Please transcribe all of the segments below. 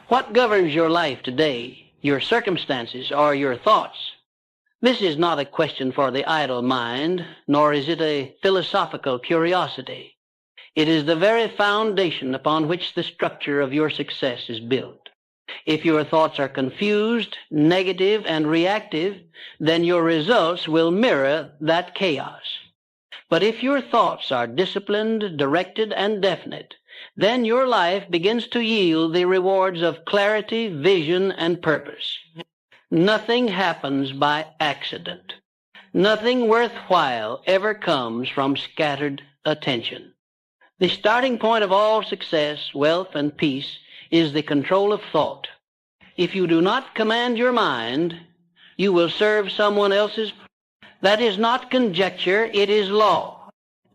What governs your life today, your circumstances, or your thoughts? This is not a question for the idle mind, nor is it a philosophical curiosity. It is the very foundation upon which the structure of your success is built. If your thoughts are confused, negative, and reactive, then your results will mirror that chaos. But if your thoughts are disciplined, directed, and definite, then your life begins to yield the rewards of clarity, vision, and purpose. Nothing happens by accident. Nothing worthwhile ever comes from scattered attention. The starting point of all success, wealth, and peace is the control of thought. If you do not command your mind, you will serve someone else's. That is not conjecture, it is law.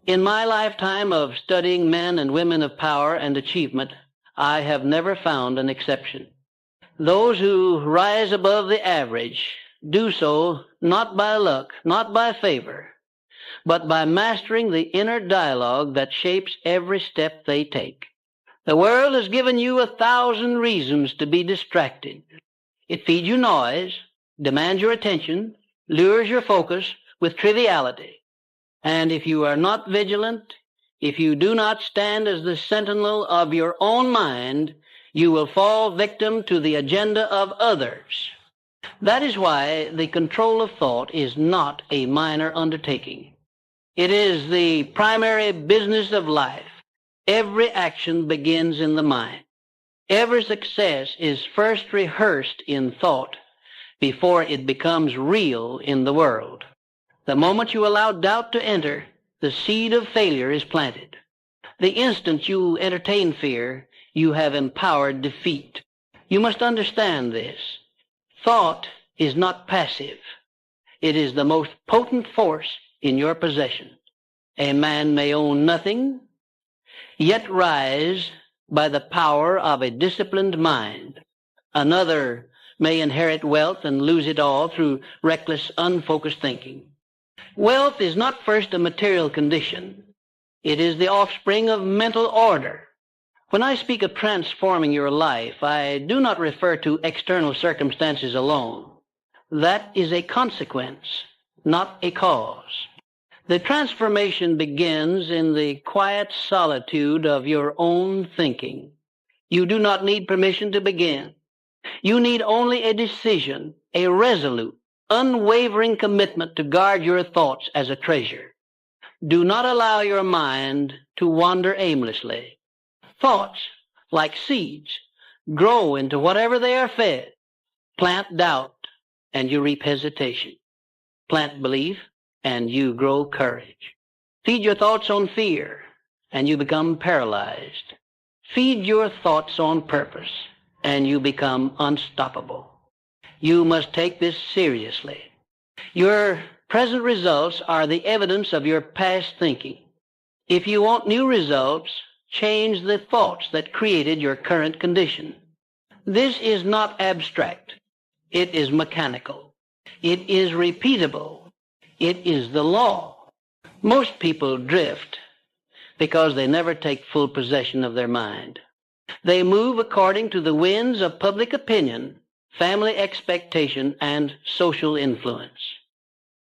In my lifetime of studying men and women of power and achievement, I have never found an exception. Those who rise above the average do so not by luck, not by favor, but by mastering the inner dialogue that shapes every step they take. The world has given you 1,000 reasons to be distracted. It feeds you noise, demands your attention, lures your focus with triviality. And if you are not vigilant, if you do not stand as the sentinel of your own mind, you will fall victim to the agenda of others. That is why the control of thought is not a minor undertaking. It is the primary business of life. Every action begins in the mind. Every success is first rehearsed in thought before it becomes real in the world. The moment you allow doubt to enter, the seed of failure is planted. The instant you entertain fear, you have empowered defeat. You must understand this. Thought is not passive. It is the most potent force in your possession. A man may own nothing, yet rise by the power of a disciplined mind. Another may inherit wealth and lose it all through reckless, unfocused thinking. Wealth is not first a material condition. It is the offspring of mental order. When I speak of transforming your life, I do not refer to external circumstances alone. That is a consequence, not a cause. The transformation begins in the quiet solitude of your own thinking. You do not need permission to begin. You need only a decision, a resolute, unwavering commitment to guard your thoughts as a treasure. Do not allow your mind to wander aimlessly. Thoughts, like seeds, grow into whatever they are fed. Plant doubt, and you reap hesitation. Plant belief, and you grow courage. Feed your thoughts on fear, and you become paralyzed. Feed your thoughts on purpose, and you become unstoppable. You must take this seriously. Your present results are the evidence of your past thinking. If you want new results, change the thoughts that created your current condition. This is not abstract. It is mechanical. It is repeatable. It is the law. Most people drift because they never take full possession of their mind. They move according to the winds of public opinion, family expectation, and social influence.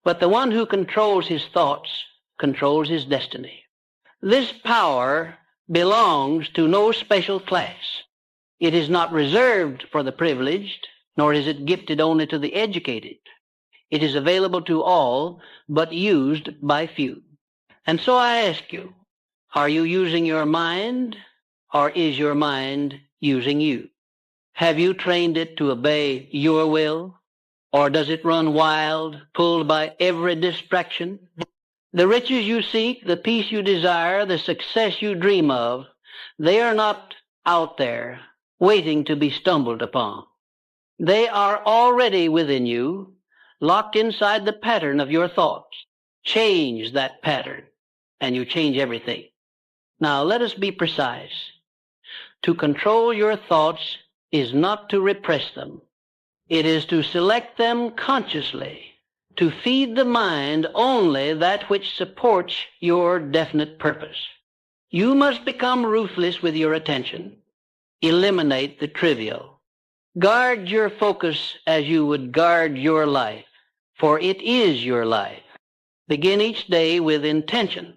But the one who controls his thoughts controls his destiny. This power belongs to no special class. It is not reserved for the privileged, nor is it gifted only to the educated. It is available to all, but used by few. And so I ask you, are you using your mind, or is your mind using you? Have you trained it to obey your will, or does it run wild, pulled by every distraction? The riches you seek, the peace you desire, the success you dream of, they are not out there waiting to be stumbled upon. They are already within you, locked inside the pattern of your thoughts. Change that pattern, and you change everything. Now let us be precise. To control your thoughts is not to repress them. It is to select them consciously, to feed the mind only that which supports your definite purpose. You must become ruthless with your attention. Eliminate the trivial. Guard your focus as you would guard your life, for it is your life. Begin each day with intention.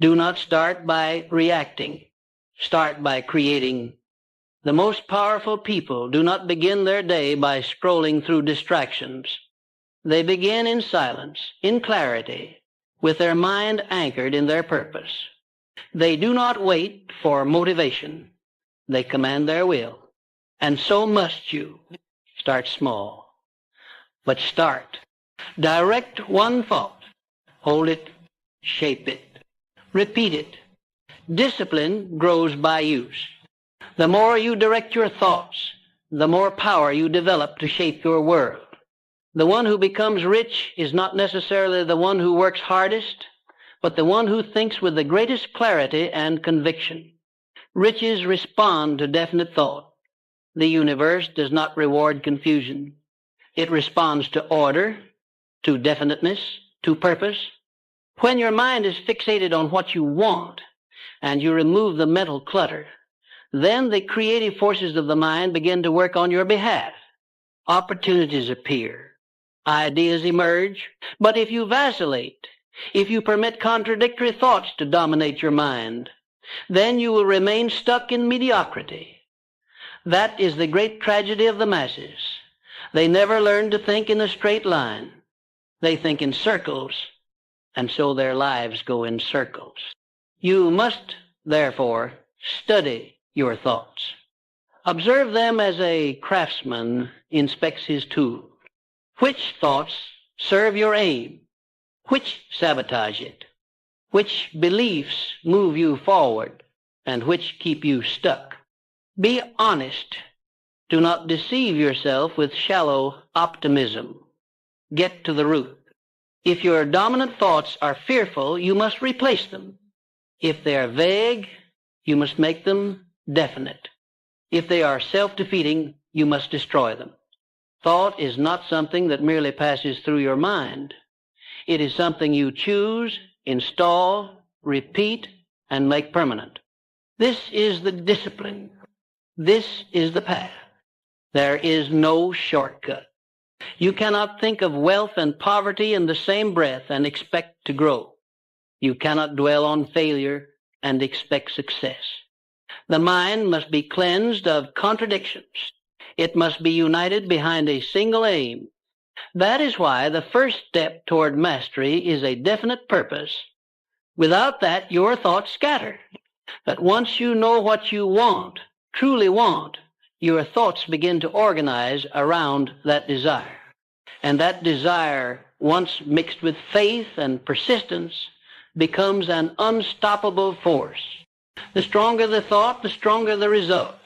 Do not start by reacting. Start by creating. The most powerful people do not begin their day by scrolling through distractions. They begin in silence, in clarity, with their mind anchored in their purpose. They do not wait for motivation. They command their will. And so must you. Start small. But start. Direct one thought. Hold it. Shape it. Repeat it. Discipline grows by use. The more you direct your thoughts, the more power you develop to shape your world. The one who becomes rich is not necessarily the one who works hardest, but the one who thinks with the greatest clarity and conviction. Riches respond to definite thought. The universe does not reward confusion. It responds to order, to definiteness, to purpose. When your mind is fixated on what you want and you remove the mental clutter, then the creative forces of the mind begin to work on your behalf. Opportunities appear. Ideas emerge. But if you vacillate, if you permit contradictory thoughts to dominate your mind, then you will remain stuck in mediocrity. That is the great tragedy of the masses. They never learn to think in a straight line. They think in circles, and so their lives go in circles. You must, therefore, study your thoughts. Observe them as a craftsman inspects his tool. Which thoughts serve your aim? Which sabotage it? Which beliefs move you forward, and which keep you stuck? Be honest. Do not deceive yourself with shallow optimism. Get to the root. If your dominant thoughts are fearful, you must replace them. If they are vague, you must make them definite. If they are self-defeating, you must destroy them. Thought is not something that merely passes through your mind. It is something you choose, install, repeat, and make permanent. This is the discipline. This is the path. There is no shortcut. You cannot think of wealth and poverty in the same breath and expect to grow. You cannot dwell on failure and expect success. The mind must be cleansed of contradictions. It must be united behind a single aim. That is why the first step toward mastery is a definite purpose. Without that, your thoughts scatter. But once you know what you want, truly want, your thoughts begin to organize around that desire. And that desire, once mixed with faith and persistence, becomes an unstoppable force. The stronger the thought, the stronger the result.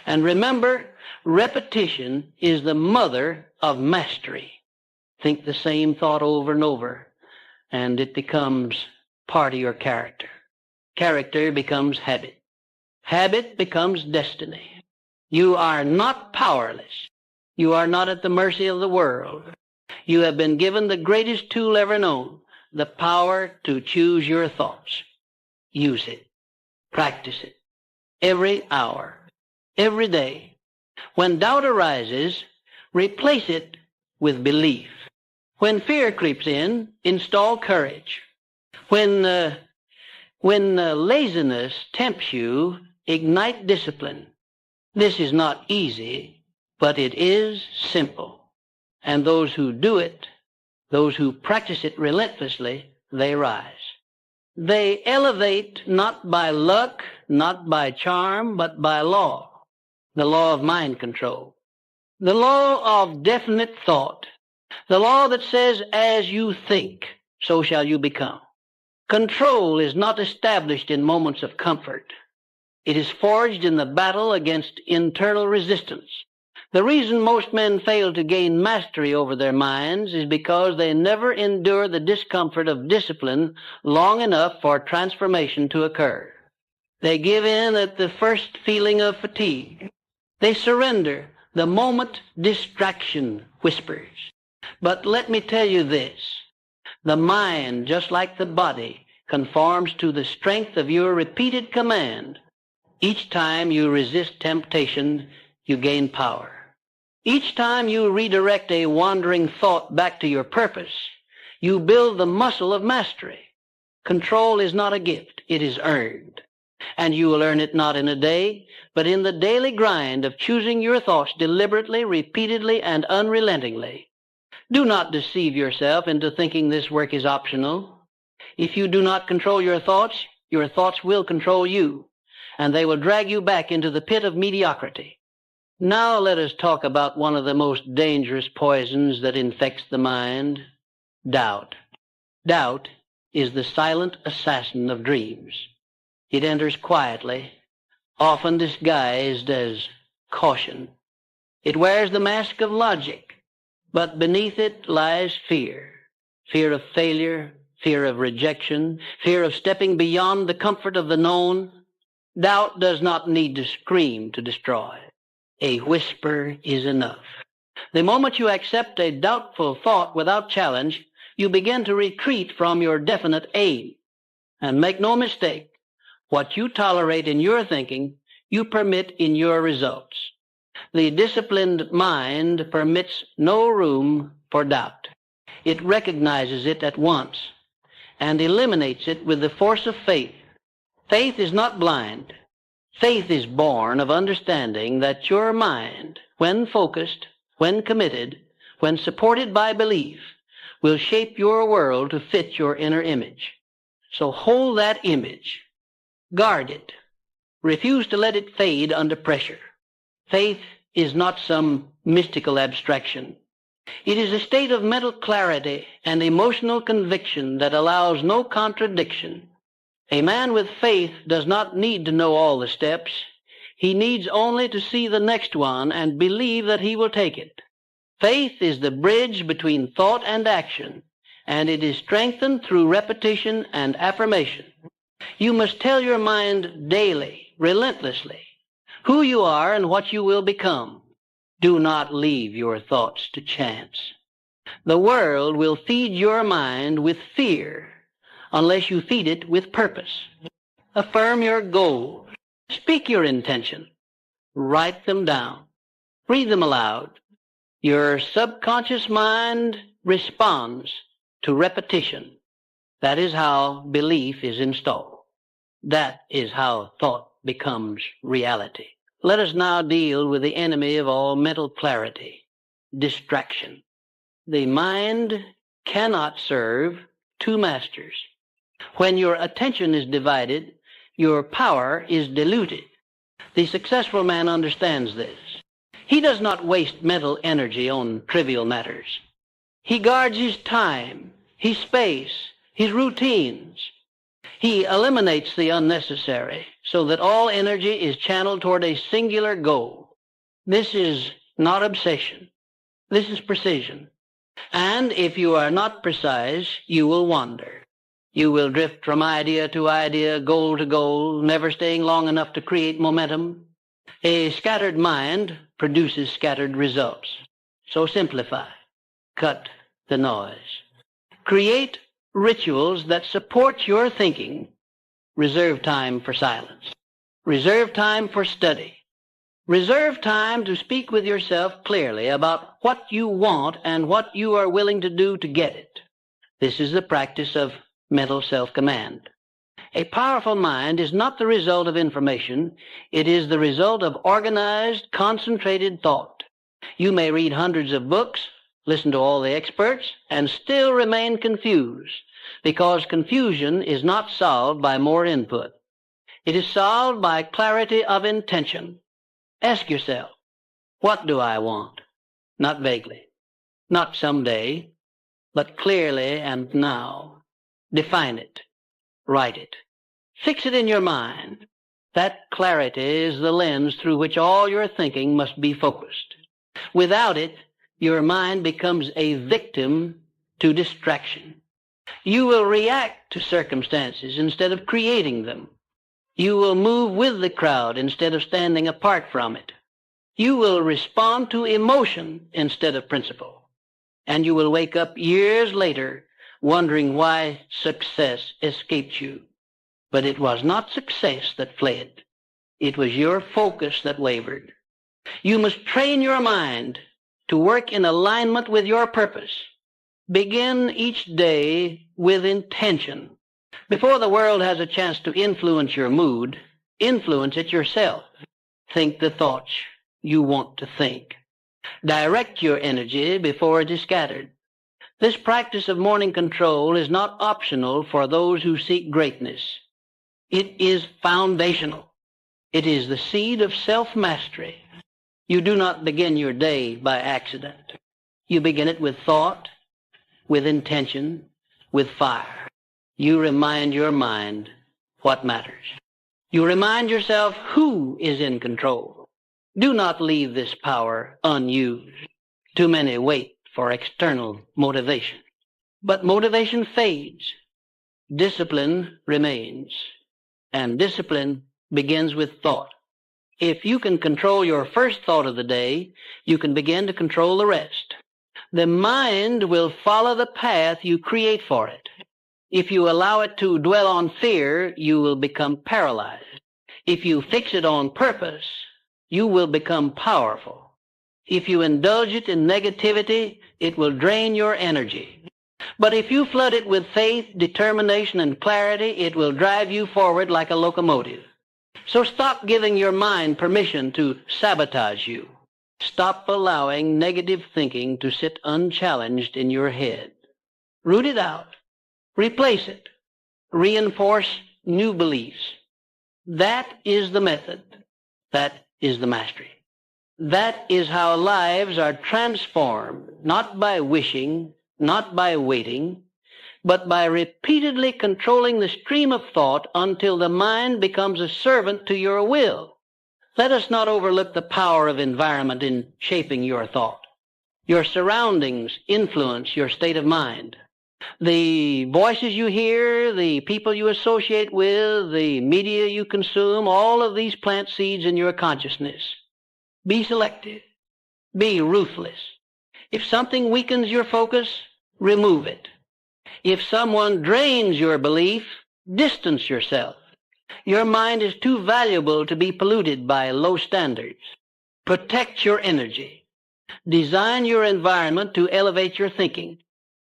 And remember, repetition is the mother of mastery. Think the same thought over and over, and it becomes part of your character. Character becomes habit. Habit becomes destiny. You are not powerless. You are not at the mercy of the world. You have been given the greatest tool ever known, the power to choose your thoughts. Use it. Practice it. Every hour. Every day. When doubt arises, replace it with belief. When fear creeps in, install courage. When laziness tempts you, ignite discipline. This is not easy, but it is simple. And those who do it, those who practice it relentlessly, they rise. They elevate not by luck, not by charm, but by law, the law of mind control, the law of definite thought, the law that says, as you think, so shall you become. Control is not established in moments of comfort. It is forged in the battle against internal resistance. The reason most men fail to gain mastery over their minds is because they never endure the discomfort of discipline long enough for transformation to occur. They give in at the first feeling of fatigue. They surrender the moment distraction whispers. But let me tell you this. The mind, just like the body, conforms to the strength of your repeated command. Each time you resist temptation, you gain power. Each time you redirect a wandering thought back to your purpose, you build the muscle of mastery. Control is not a gift, it is earned. And you will earn it not in a day, but in the daily grind of choosing your thoughts deliberately, repeatedly, and unrelentingly. Do not deceive yourself into thinking this work is optional. If you do not control your thoughts will control you, and they will drag you back into the pit of mediocrity. Now let us talk about one of the most dangerous poisons that infects the mind, doubt. Doubt is the silent assassin of dreams. It enters quietly, often disguised as caution. It wears the mask of logic, but beneath it lies fear. Fear of failure, fear of rejection, fear of stepping beyond the comfort of the known. Doubt does not need to scream to destroy. A whisper is enough. The moment you accept a doubtful thought without challenge, you begin to retreat from your definite aim. And make no mistake, what you tolerate in your thinking, you permit in your results. The disciplined mind permits no room for doubt. It recognizes it at once and eliminates it with the force of faith. Faith is not blind. Faith is born of understanding that your mind, when focused, when committed, when supported by belief, will shape your world to fit your inner image. So hold that image. Guard it. Refuse to let it fade under pressure. Faith is not some mystical abstraction. It is a state of mental clarity and emotional conviction that allows no contradiction. A man with faith does not need to know all the steps. He needs only to see the next one and believe that he will take it. Faith is the bridge between thought and action, and it is strengthened through repetition and affirmation. You must tell your mind daily, relentlessly, who you are and what you will become. Do not leave your thoughts to chance. The world will feed your mind with fear unless you feed it with purpose. Affirm your goals. Speak your intention. Write them down. Read them aloud. Your subconscious mind responds to repetition. That is how belief is installed. That is how thought becomes reality. Let us now deal with the enemy of all mental clarity, distraction. The mind cannot serve two masters. When your attention is divided, your power is diluted. The successful man understands this. He does not waste mental energy on trivial matters. He guards his time, his space, his routines. He eliminates the unnecessary so that all energy is channeled toward a singular goal. This is not obsession. This is precision. And if you are not precise, you will wander. You will drift from idea to idea, goal to goal, never staying long enough to create momentum. A scattered mind produces scattered results. So simplify. Cut the noise. Create rituals that support your thinking. Reserve time for silence. Reserve time for study. Reserve time to speak with yourself clearly about what you want and what you are willing to do to get it. This is the practice of mental self-command. A powerful mind is not the result of information. It is the result of organized, concentrated thought. You may read hundreds of books, listen to all the experts, and still remain confused, because confusion is not solved by more input. It is solved by clarity of intention. Ask yourself, what do I want? Not vaguely, not someday, but clearly and now. Define it. Write it. Fix it in your mind. That clarity is the lens through which all your thinking must be focused. Without it, your mind becomes a victim to distraction. You will react to circumstances instead of creating them. You will move with the crowd instead of standing apart from it. You will respond to emotion instead of principle. And you will wake up years later wondering why success escaped you. But it was not success that fled. It was your focus that wavered. You must train your mind to work in alignment with your purpose. Begin each day with intention. Before the world has a chance to influence your mood, influence it yourself. Think the thoughts you want to think. Direct your energy before it is scattered. This practice of morning control is not optional for those who seek greatness. It is foundational. It is the seed of self-mastery. You do not begin your day by accident. You begin it with thought, with intention, with fire. You remind your mind what matters. You remind yourself who is in control. Do not leave this power unused. Too many wait for external motivation. But motivation fades. Discipline remains. And discipline begins with thought. If you can control your first thought of the day, you can begin to control the rest. The mind will follow the path you create for it. If you allow it to dwell on fear, you will become paralyzed. If you fix it on purpose, you will become powerful. If you indulge it in negativity, it will drain your energy. But if you flood it with faith, determination, and clarity, it will drive you forward like a locomotive. So stop giving your mind permission to sabotage you. Stop allowing negative thinking to sit unchallenged in your head. Root it out. Replace it. Reinforce new beliefs. That is the method. That is the mastery. That is how lives are transformed, not by wishing, not by waiting, but by repeatedly controlling the stream of thought until the mind becomes a servant to your will. Let us not overlook the power of environment in shaping your thought. Your surroundings influence your state of mind. The voices you hear, the people you associate with, the media you consume, all of these plant seeds in your consciousness. Be selective. Be ruthless. If something weakens your focus, remove it. If someone drains your belief, distance yourself. Your mind is too valuable to be polluted by low standards. Protect your energy. Design your environment to elevate your thinking.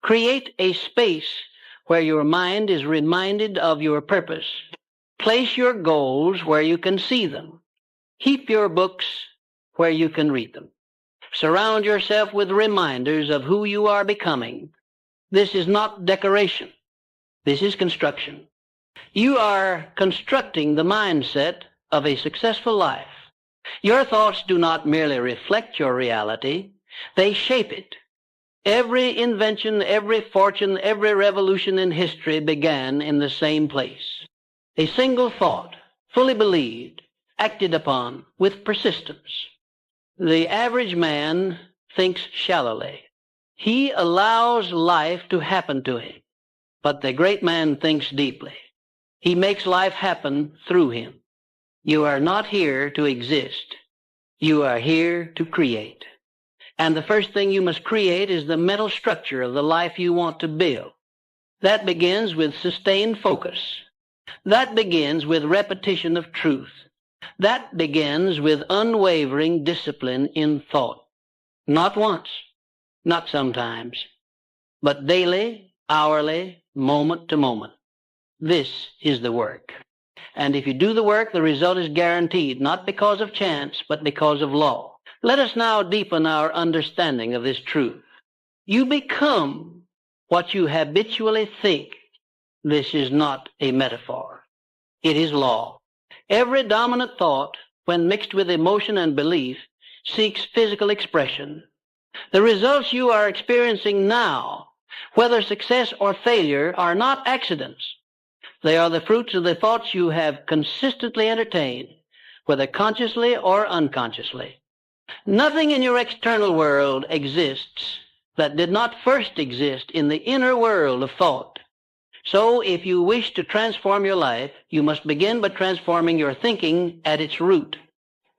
Create a space where your mind is reminded of your purpose. Place your goals where you can see them. Keep your books where you can read them. Surround yourself with reminders of who you are becoming. This is not decoration. This is construction. You are constructing the mindset of a successful life. Your thoughts do not merely reflect your reality, they shape it. Every invention, every fortune, every revolution in history began in the same place. A single thought, fully believed, acted upon with persistence. The average man thinks shallowly. He allows life to happen to him. But the great man thinks deeply. He makes life happen through him. You are not here to exist. You are here to create. And the first thing you must create is the mental structure of the life you want to build. That begins with sustained focus. That begins with repetition of truth. That begins with unwavering discipline in thought. Not once, not sometimes, but daily, hourly, moment to moment. This is the work. And if you do the work, the result is guaranteed, not because of chance, but because of law. Let us now deepen our understanding of this truth. You become what you habitually think. This is not a metaphor. It is law. Every dominant thought, when mixed with emotion and belief, seeks physical expression. The results you are experiencing now, whether success or failure, are not accidents. They are the fruits of the thoughts you have consistently entertained, whether consciously or unconsciously. Nothing in your external world exists that did not first exist in the inner world of thought. So if you wish to transform your life, you must begin by transforming your thinking at its root.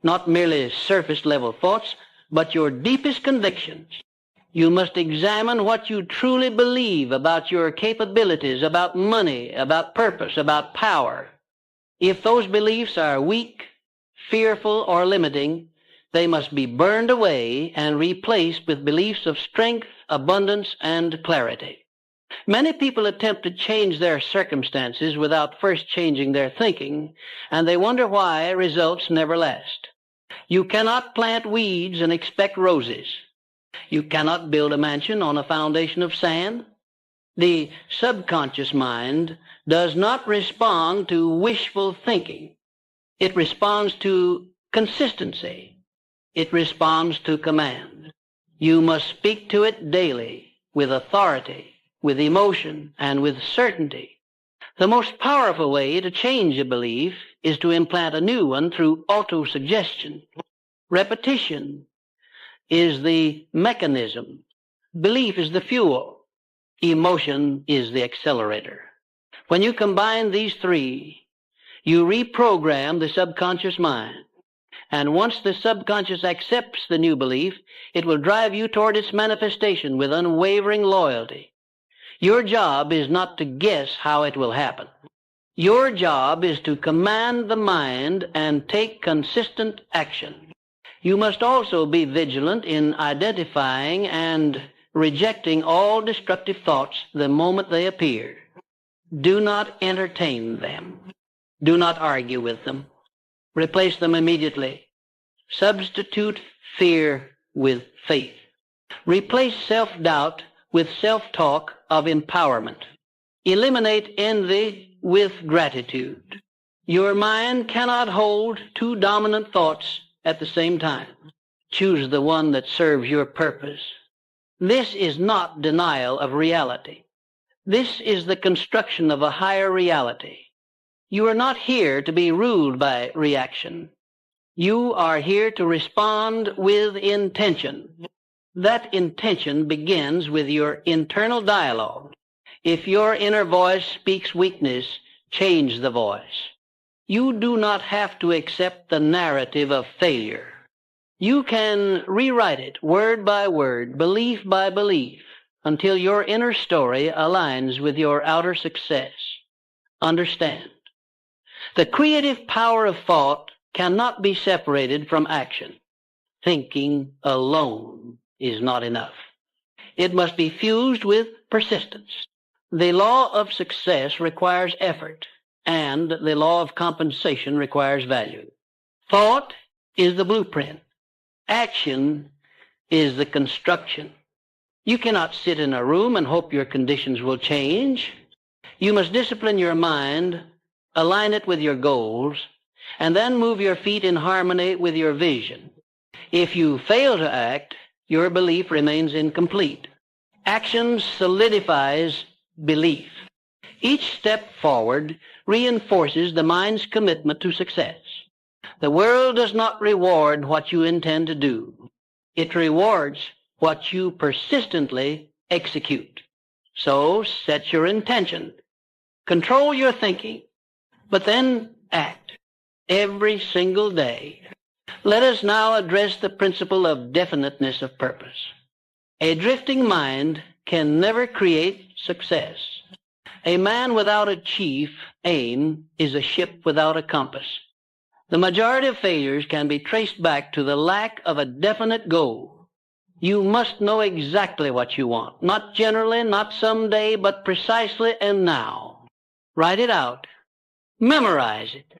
Not merely surface-level thoughts, but your deepest convictions. You must examine what you truly believe about your capabilities, about money, about purpose, about power. If those beliefs are weak, fearful, or limiting, They must be burned away and replaced with beliefs of strength, abundance, and clarity. Many people attempt to change their circumstances without first changing their thinking, and they wonder why results never last. You cannot plant weeds and expect roses. You cannot build a mansion on a foundation of sand. The subconscious mind does not respond to wishful thinking. It responds to consistency. It responds to command. You must speak to it daily with authority, with emotion, and with certainty. The most powerful way to change a belief is to implant a new one through autosuggestion. Repetition is the mechanism. Belief is the fuel. Emotion is the accelerator. When you combine these three, you reprogram the subconscious mind. And once the subconscious accepts the new belief, it will drive you toward its manifestation with unwavering loyalty. Your job is not to guess how it will happen. Your job is to command the mind and take consistent action. You must also be vigilant in identifying and rejecting all destructive thoughts the moment they appear. Do not entertain them. Do not argue with them. Replace them immediately. Substitute fear with faith. Replace self-doubt with self-talk of empowerment. Eliminate envy with gratitude. Your mind cannot hold two dominant thoughts at the same time. Choose the one that serves your purpose. This is not denial of reality. This is the construction of a higher reality. You are not here to be ruled by reaction. You are here to respond with intention. That intention begins with your internal dialogue. If your inner voice speaks weakness, change the voice. You do not have to accept the narrative of failure. You can rewrite it word by word, belief by belief, until your inner story aligns with your outer success. Understand, the creative power of thought cannot be separated from action. Thinking alone is not enough. It must be fused with persistence. The law of success requires effort, and the law of compensation requires value. Thought is the blueprint. Action is the construction. You cannot sit in a room and hope your conditions will change. You must discipline your mind, align it with your goals, and then move your feet in harmony with your vision. If you fail to act, your belief remains incomplete. Action solidifies belief. Each step forward reinforces the mind's commitment to success. The world does not reward what you intend to do. It rewards what you persistently execute. So set your intention. Control your thinking, but then act every single day. Let us now address the principle of definiteness of purpose. A drifting mind can never create success. A man without a chief aim is a ship without a compass. The majority of failures can be traced back to the lack of a definite goal. You must know exactly what you want, not generally, not someday, but precisely and now. Write it out. Memorize it.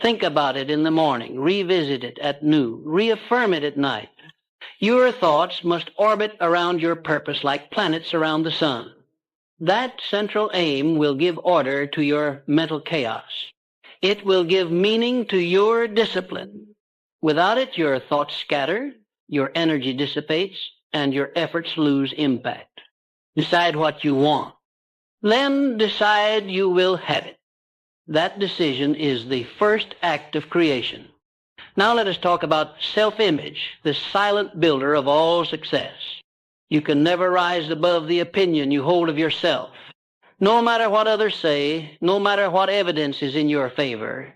Think about it in the morning. Revisit it at noon. Reaffirm it at night. Your thoughts must orbit around your purpose like planets around the sun. That central aim will give order to your mental chaos. It will give meaning to your discipline. Without it, your thoughts scatter, your energy dissipates, and your efforts lose impact. Decide what you want. Then decide you will have it. That decision is the first act of creation. Now let us talk about self-image, the silent builder of all success. You can never rise above the opinion you hold of yourself. No matter what others say, no matter what evidence is in your favor,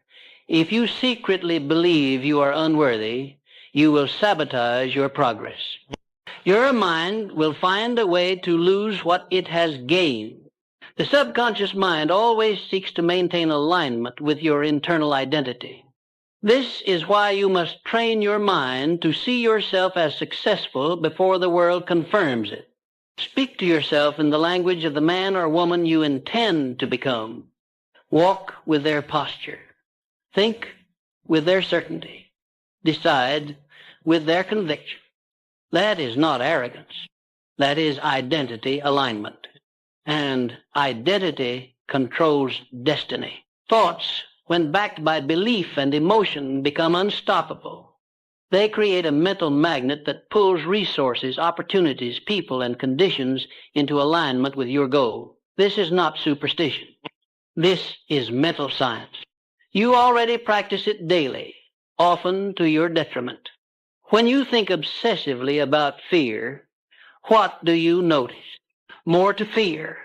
if you secretly believe you are unworthy, you will sabotage your progress. Your mind will find a way to lose what it has gained. The subconscious mind always seeks to maintain alignment with your internal identity. This is why you must train your mind to see yourself as successful before the world confirms it. Speak to yourself in the language of the man or woman you intend to become. Walk with their posture. Think with their certainty. Decide with their conviction. That is not arrogance. That is identity alignment. And identity controls destiny. Thoughts, when backed by belief and emotion, become unstoppable. They create a mental magnet that pulls resources, opportunities, people, and conditions into alignment with your goal. This is not superstition. This is mental science. You already practice it daily, often to your detriment. When you think obsessively about fear, what do you notice? More to fear.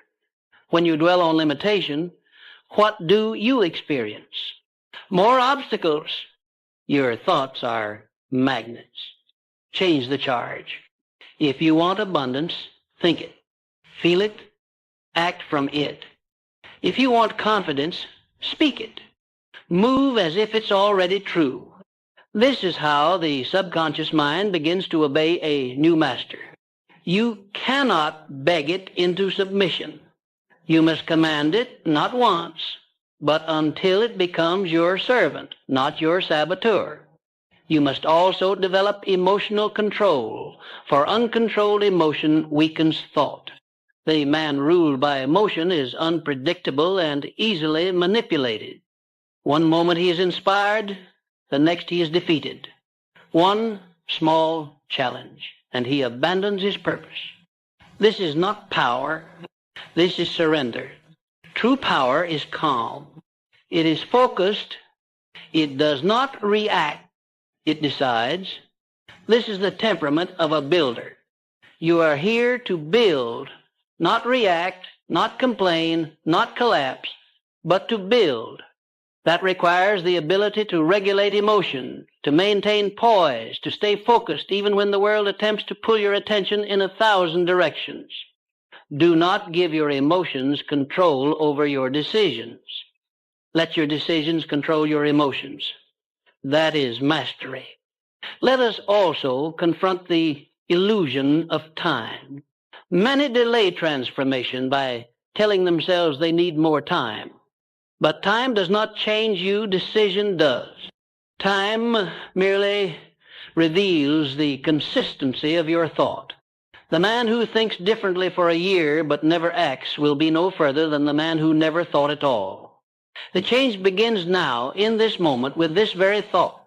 When you dwell on limitation, what do you experience? More obstacles. Your thoughts are magnets. Change the charge. If you want abundance, think it. Feel it. Act from it. If you want confidence, speak it. Move as if it's already true. This is how the subconscious mind begins to obey a new master. You cannot beg it into submission. You must command it not once, but until it becomes your servant, not your saboteur. You must also develop emotional control, for uncontrolled emotion weakens thought. The man ruled by emotion is unpredictable and easily manipulated. One moment he is inspired, the next he is defeated. One small challenge, and he abandons his purpose. This is not power. This is surrender. True power is calm. It is focused. It does not react. It decides. This is the temperament of a builder. You are here to build, not react, not complain, not collapse, but to build. That requires the ability to regulate emotion, to maintain poise, to stay focused even when the world attempts to pull your attention in 1,000 directions. Do not give your emotions control over your decisions. Let your decisions control your emotions. That is mastery. Let us also confront the illusion of time. Many delay transformation by telling themselves they need more time. But time does not change you, decision does. Time merely reveals the consistency of your thought. The man who thinks differently for a year but never acts will be no further than the man who never thought at all. The change begins now, in this moment, with this very thought.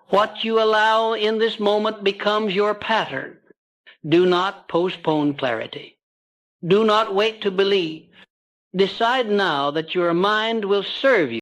What you allow in this moment becomes your pattern. Do not postpone clarity. Do not wait to believe. Decide now that your mind will serve you.